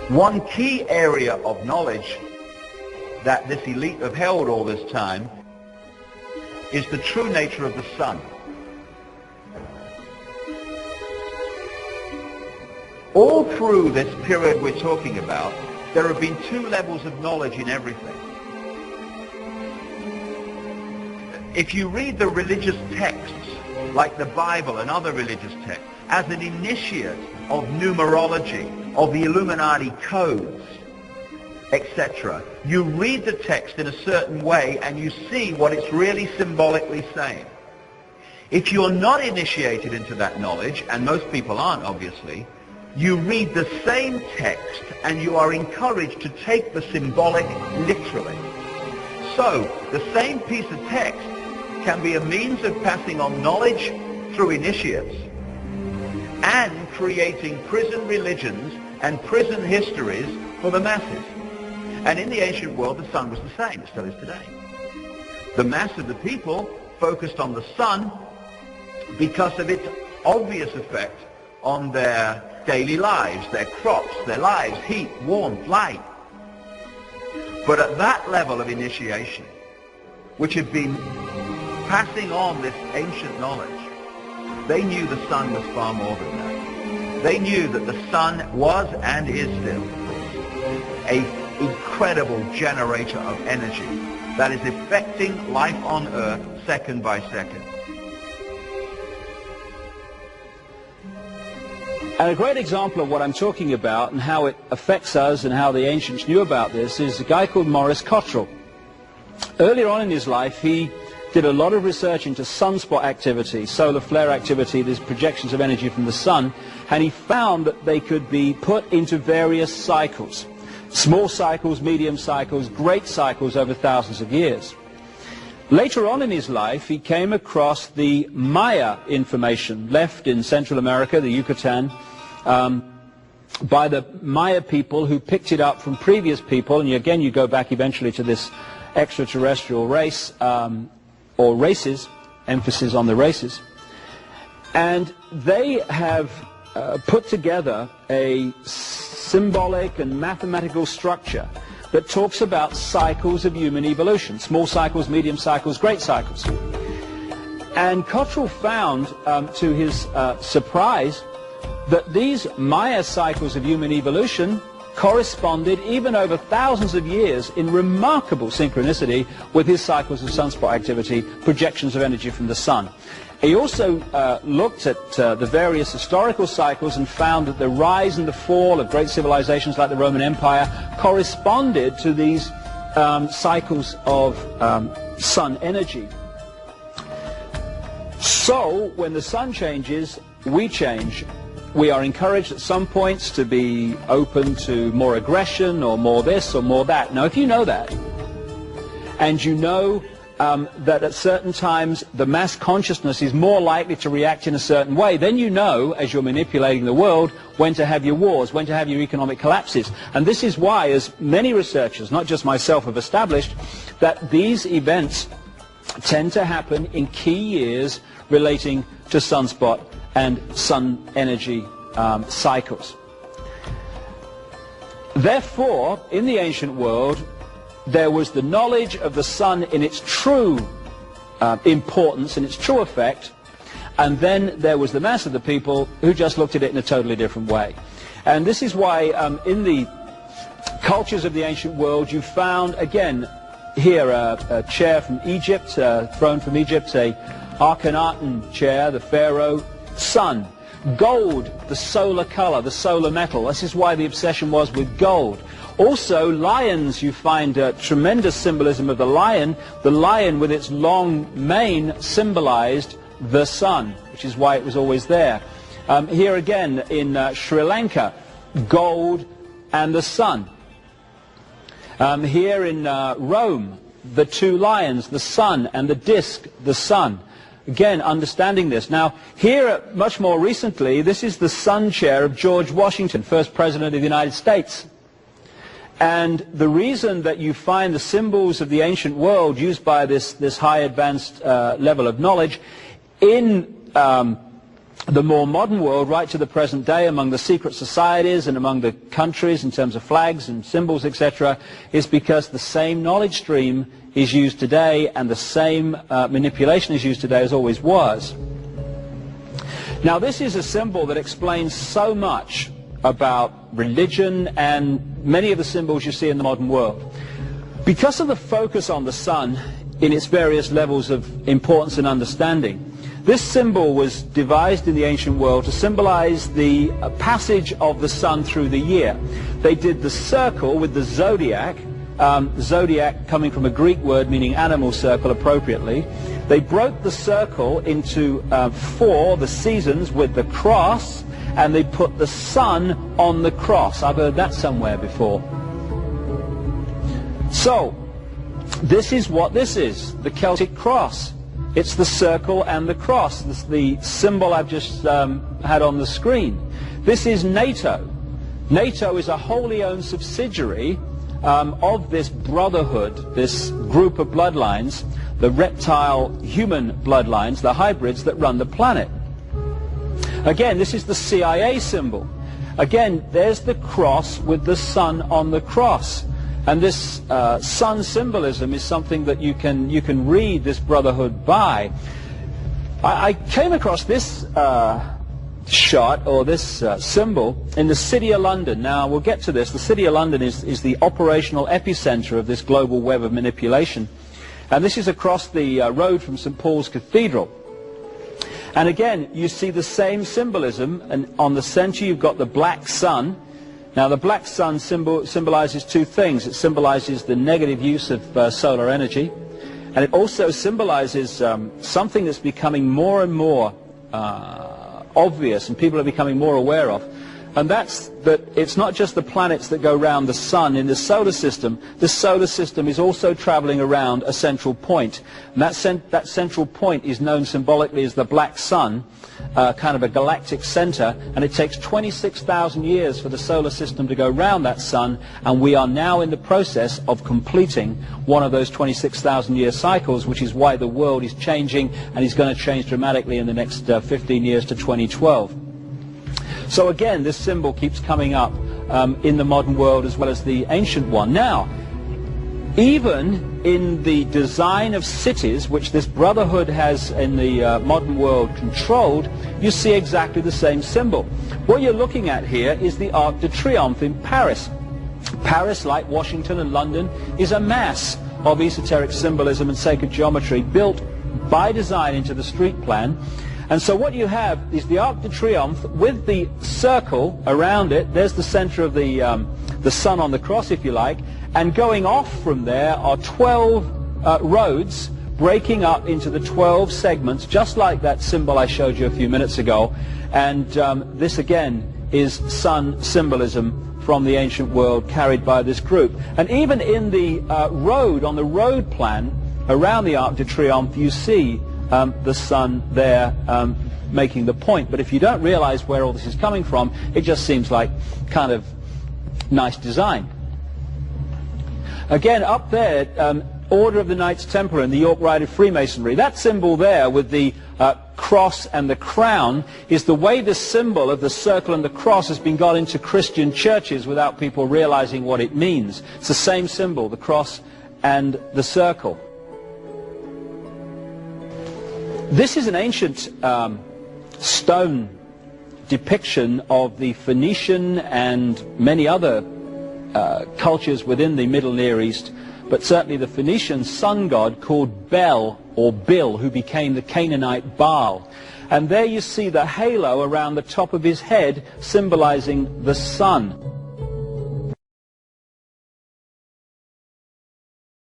One key area of knowledge that this elite have held all this time is the true nature of the sun. All through this period we're talking about, there have been two levels of knowledge in everything. If you read the religious texts, like the Bible and other religious texts, as an initiate of numerology, of the Illuminati codes, etc., you read the text in a certain way and you see what it's really symbolically saying. If you're not initiated into that knowledge, and most people aren't obviously, you read the same text and you are encouraged to take the symbolic literally. So, the same piece of text can be a means of passing on knowledge through initiates and creating prison religions and prison histories for the masses. And in the ancient world, the sun was the same. It still is today. The mass of the people focused on the sun because of its obvious effect on their daily lives, their crops, their lives, heat, warmth, light. But at that level of initiation, which had been passing on this ancient knowledge, they knew the sun was far more than that. They knew that the sun was and is still an incredible generator of energy that is affecting life on Earth second by second. And a great example of what I'm talking about and how it affects us and how the ancients knew about this is a guy called Maurice Cottrell. Earlier on in his life, he did a lot of research into sunspot activity, solar flare activity, these projections of energy from the sun, and he found that they could be put into various cycles. Small cycles, medium cycles, great cycles over thousands of years. Later on in his life, he came across the Maya information left in Central America, the Yucatan, by the Maya people who picked it up from previous people, and again you go back eventually to this extraterrestrial race, or races, emphasis on the races, and they have put together a symbolic and mathematical structure that talks about cycles of human evolution, small cycles, medium cycles, great cycles. And Cottrell found, to his surprise, that these Maya cycles of human evolution corresponded, even over thousands of years, in remarkable synchronicity with his cycles of sunspot activity, projections of energy from the sun. He also looked at the various historical cycles and found that the rise and the fall of great civilizations like the Roman Empire corresponded to these cycles of sun energy. So, when the sun changes, we change. We are encouraged at some points to be open to more aggression or more this or more that. Now, if you know that, and you know that at certain times the mass consciousness is more likely to react in a certain way, then you know, as you're manipulating the world, when to have your wars, when to have your economic collapses. And this is why, as many researchers, not just myself, have established, that these events tend to happen in key years relating to sunspot and sun energy cycles. Therefore, in the ancient world, there was the knowledge of the sun in its true importance, in its true effect, and then there was the mass of the people who just looked at it in a totally different way. And this is why in the cultures of the ancient world you found, again, here a chair from Egypt, a throne from Egypt, a Akhenaten chair, the pharaoh, sun. Gold, the solar color, the solar metal. This is why the obsession was with gold. Also, lions, you find tremendous symbolism of the lion. The lion with its long mane symbolized the sun, which is why it was always there. Here again in Sri Lanka, gold and the sun. Here in Rome, the two lions, the sun, and the disc, the sun. Again, understanding this. Now, here, much more recently, this is the sun chair of George Washington, first president of the United States. And the reason that you find the symbols of the ancient world used by this high advanced level of knowledge in the more modern world, right to the present day, among the secret societies and among the countries in terms of flags and symbols, etc., is because the same knowledge stream is used today and the same manipulation is used today as always was. Now, this is a symbol that explains so much about religion and many of the symbols you see in the modern world. Because of the focus on the sun in its various levels of importance and understanding, this symbol was devised in the ancient world to symbolize the passage of the sun through the year. They did the circle with the zodiac, zodiac coming from a Greek word meaning animal circle appropriately. They broke the circle into 4, the seasons, with the cross, and they put the sun on the cross. I've heard that somewhere before. So, this is what this is, the Celtic cross. It's the circle and the cross, the symbol I've just had on the screen. This is NATO. NATO is a wholly owned subsidiary of this brotherhood, this group of bloodlines, the reptile-human bloodlines, the hybrids that run the planet. Again, this is the CIA symbol. Again, there's the cross with the sun on the cross. And this sun symbolism is something that you can read this brotherhood by. I came across this shot, or this symbol, in the City of London. Now, we'll get to this. The City of London is the operational epicenter of this global web of manipulation. And this is across the road from St. Paul's Cathedral. And again, you see the same symbolism, and on the center you've got the black sun. Now, the black sun symbolizes 2 things. It symbolizes the negative use of solar energy, and it also symbolizes something that's becoming more and more obvious and people are becoming more aware of. And that's that it's not just the planets that go around the sun in the solar system. The solar system is also traveling around a central point. And that central point is known symbolically as the black sun, kind of a galactic center. And it takes 26,000 years for the solar system to go around that sun. And we are now in the process of completing one of those 26,000 year cycles, which is why the world is changing and is going to change dramatically in the next 15 years to 2012. So again, this symbol keeps coming up in the modern world as well as the ancient one. Now, even in the design of cities, which this brotherhood has in the modern world controlled, you see exactly the same symbol. What you're looking at here is the Arc de Triomphe in Paris. Paris, like Washington and London, is a mass of esoteric symbolism and sacred geometry built by design into the street plan. And so what you have is the Arc de Triomphe with the circle around it. There's the center of the sun on the cross, if you like. And going off from there are 12 roads breaking up into the 12 segments, just like that symbol I showed you a few minutes ago. And this, again, is sun symbolism from the ancient world carried by this group. And even in the road, on the road plan around the Arc de Triomphe, you see the sun there making the point. But if you don't realize where all this is coming from, it just seems like kind of nice design. Again, up there, Order of the Knights Templar in the York Rite of Freemasonry. That symbol there with the cross and the crown is the way the symbol of the circle and the cross has been got into Christian churches without people realizing what it means. It's the same symbol, the cross and the circle. This is an ancient stone depiction of the Phoenician and many other cultures within the Middle Near East, but certainly the Phoenician sun god called Bel, or Bil, who became the Canaanite Baal. And there you see the halo around the top of his head symbolizing the sun.